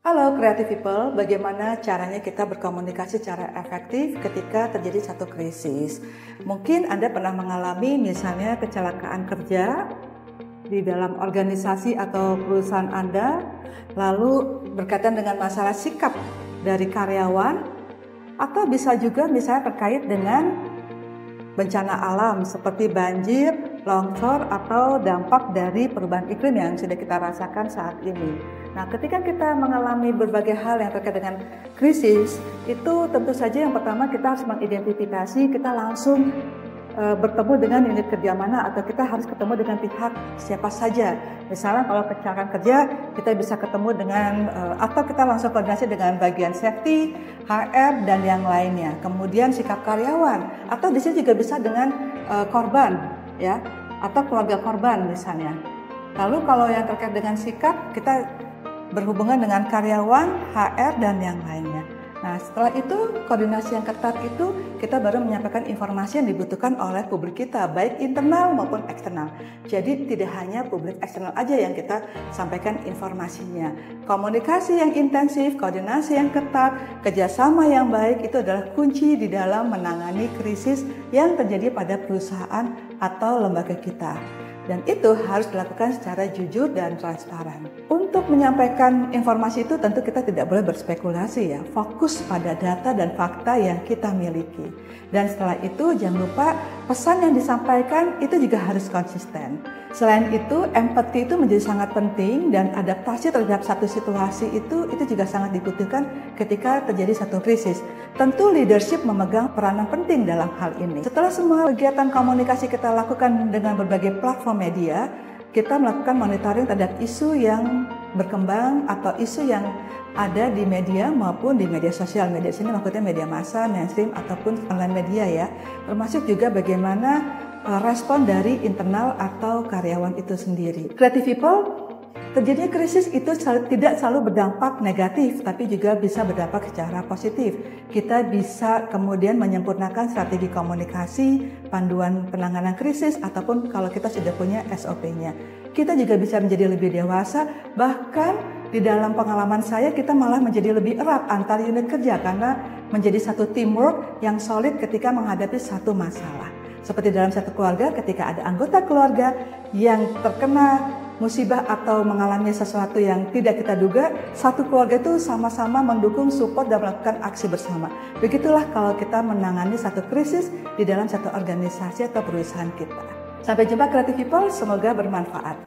Halo Creative People, bagaimana caranya kita berkomunikasi secara efektif ketika terjadi satu krisis? Mungkin Anda pernah mengalami misalnya kecelakaan kerja di dalam organisasi atau perusahaan Anda, lalu berkaitan dengan masalah sikap dari karyawan, atau bisa juga misalnya terkait dengan bencana alam seperti banjir, longsor, atau dampak dari perubahan iklim yang sudah kita rasakan saat ini. Nah, ketika kita mengalami berbagai hal yang terkait dengan krisis, itu tentu saja yang pertama kita harus mengidentifikasi, kita langsung bertemu dengan unit kerja mana, atau kita harus ketemu dengan pihak siapa saja. Misalnya kalau kecelakaan kerja, kita bisa ketemu dengan atau kita langsung koordinasi dengan bagian safety, HR, dan yang lainnya. Kemudian sikap karyawan, atau di sini juga bisa dengan korban, ya, atau keluarga korban misalnya. Lalu kalau yang terkait dengan sikap, kita berhubungan dengan karyawan, HR, dan yang lainnya. Nah, setelah itu, koordinasi yang ketat itu, kita baru menyampaikan informasi yang dibutuhkan oleh publik kita, baik internal maupun eksternal. Jadi, tidak hanya publik eksternal aja yang kita sampaikan informasinya. Komunikasi yang intensif, koordinasi yang ketat, kerjasama yang baik, itu adalah kunci di dalam menangani krisis yang terjadi pada perusahaan atau lembaga kita. Dan itu harus dilakukan secara jujur dan transparan. Untuk menyampaikan informasi itu tentu kita tidak boleh berspekulasi ya, fokus pada data dan fakta yang kita miliki. Dan setelah itu jangan lupa pesan yang disampaikan itu juga harus konsisten. Selain itu, empati itu menjadi sangat penting dan adaptasi terhadap satu situasi itu juga sangat dibutuhkan ketika terjadi satu krisis. Tentu leadership memegang peranan penting dalam hal ini. Setelah semua kegiatan komunikasi kita lakukan dengan berbagai platform media, kita melakukan monitoring terhadap isu yang berkembang atau isu yang ada di media maupun di media sosial. Media sini maksudnya media massa, mainstream ataupun online media ya. Termasuk juga bagaimana respon dari internal atau karyawan itu sendiri. Creative People, terjadinya krisis itu tidak selalu berdampak negatif, tapi juga bisa berdampak secara positif. Kita bisa kemudian menyempurnakan strategi komunikasi, panduan penanganan krisis, ataupun kalau kita sudah punya SOP-nya. Kita juga bisa menjadi lebih dewasa, bahkan di dalam pengalaman saya kita malah menjadi lebih erat antar unit kerja karena menjadi satu teamwork yang solid ketika menghadapi satu masalah. Seperti dalam satu keluarga, ketika ada anggota keluarga yang terkena musibah atau mengalami sesuatu yang tidak kita duga, satu keluarga itu sama-sama mendukung, support, dan melakukan aksi bersama. Begitulah kalau kita menangani satu krisis di dalam satu organisasi atau perusahaan kita. Sampai jumpa Creative People, semoga bermanfaat.